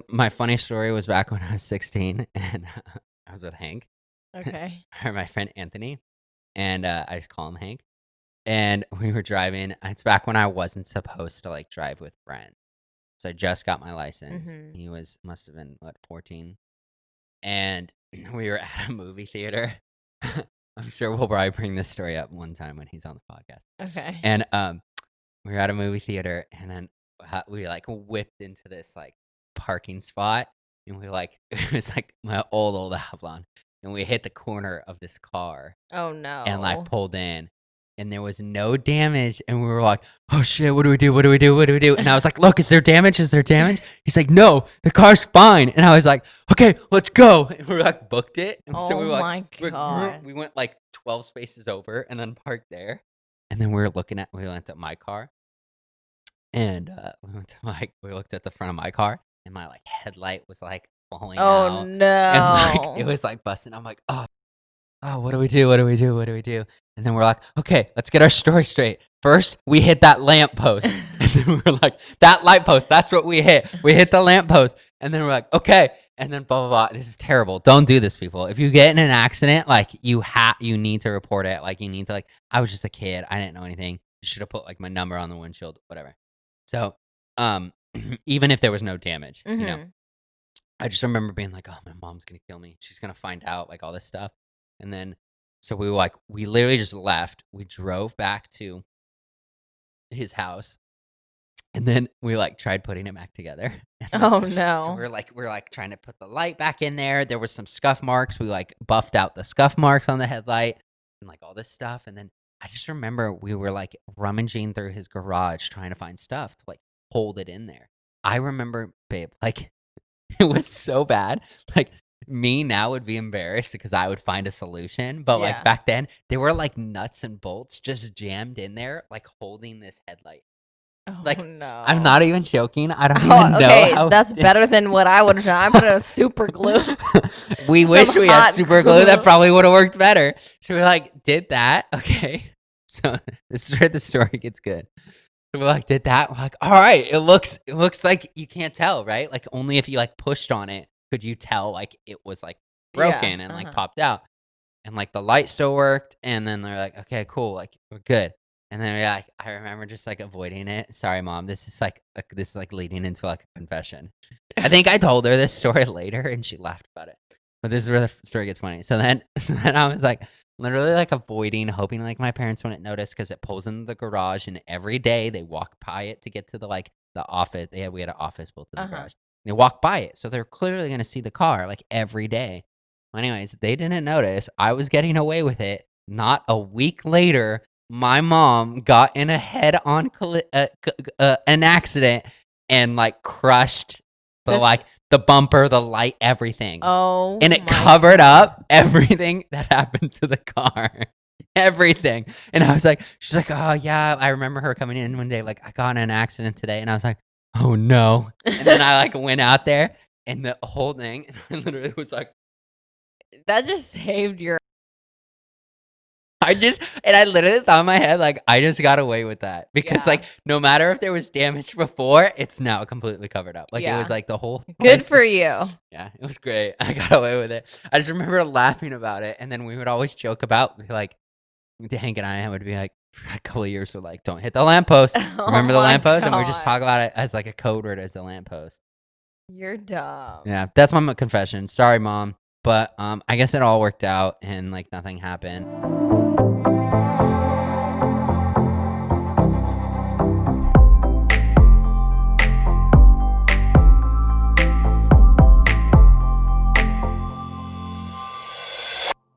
my funny story was back when I was 16 and I was with Hank, Okay. or my friend Anthony, and I just call him Hank. And we were driving. It's back when I wasn't supposed to like drive with friends. So I just got my license. Mm-hmm. He must have been what, 14. And we were at a movie theater. I'm sure we'll probably bring this story up one time when he's on the podcast. Okay. And we were at a movie theater, and then we like whipped into this like parking spot, and we like it was like my old Avalon, and we hit the corner of this car Oh and like no. pulled in, and there was no damage, and we were like, oh shit, what do we do, what do we do, what do we do? And I was like, look, is there damage, is there damage? He's like, no, the car's fine. And I was like, okay, let's go. And we like booked it, and so we Oh were my God. we went like 12 spaces over and then parked there, and then we went to my car, and we looked at the front of my car, and my like headlight was like falling Oh out, and like it no. was like busting. I'm like, oh, what do we do? What do we do? What do we do? And then we're like, okay, let's get our story straight. First, we hit that lamp post. And then we're like, that light post, that's what we hit. We hit the lamp post. And then we're like, okay. And then blah, blah, blah. This is terrible. Don't do this, people. If you get in an accident, like you need to report it. Like you need to I was just a kid. I didn't know anything. You should have put like my number on the windshield, whatever. So, even if there was no damage, Mm-hmm. I just remember being like, oh, my mom's going to kill me. She's going to find out like all this stuff. And then, so we literally just left. We drove back to his house, and then we like tried putting it back together. And Oh so no. we're like trying to put the light back in there. There was some scuff marks. We like buffed out the scuff marks on the headlight and like all this stuff. And then I just remember we were like rummaging through his garage trying to find stuff to like hold it in there. I remember, babe, like it was so bad. Like me now would be embarrassed because I would find a solution. But like Yeah. back then, there were like nuts and bolts just jammed in there, like holding this headlight. Oh Like no. I'm not even joking. I don't Oh, even know okay, how. that's better than what I would have done. I put a super glue. We wish Some we had hot super glue. That glue. probably would have worked better. So we like did that. Okay. So this is where the story gets good. So we like did that. We're like, all right, it looks like you can't tell, right? Like only if you like pushed on it could you tell like it was like Yeah. broken and like popped out. And like the light still worked. And then they're like, okay, cool, like we're good. And then like I remember just like avoiding it. Sorry, mom. This is like leading into like a confession. I think I told her this story later and she laughed about it. But this is where the story gets funny. So then I was like literally like avoiding, hoping like my parents wouldn't notice because it pulls into the garage and every day they walk by it to get to the office. We had an office built in the garage. They walk by it. So they're clearly gonna see the car like every day. Anyways, they didn't notice. I was getting away with it. Not a week later, my mom got in a head-on an accident and like crushed This- the bumper, the light, everything. Oh. And it my covered God. up everything that happened to the car. Everything. And I was like, she's like, oh yeah. I remember her coming in one day, like, I got in an accident today. And I was like, oh no. And then I like went out there and the whole thing, and literally was like, That just saved your. I literally thought in my head, like, I just got away with that. Because, Yeah. like, no matter if there was damage before, it's now completely covered up. Like, it was Yeah. like the whole Good place for was- you. Yeah, it was great. I got away with it. I just remember laughing about it. And then we would always joke about, like, Hank and I would be like, for a couple of years, we're like, don't hit the lamppost. Remember the Oh my lamppost? And we just God. talk about it as like a code word as the lamppost. You're dumb. Yeah, that's my confession. Sorry, mom. But I guess it all worked out and like nothing happened.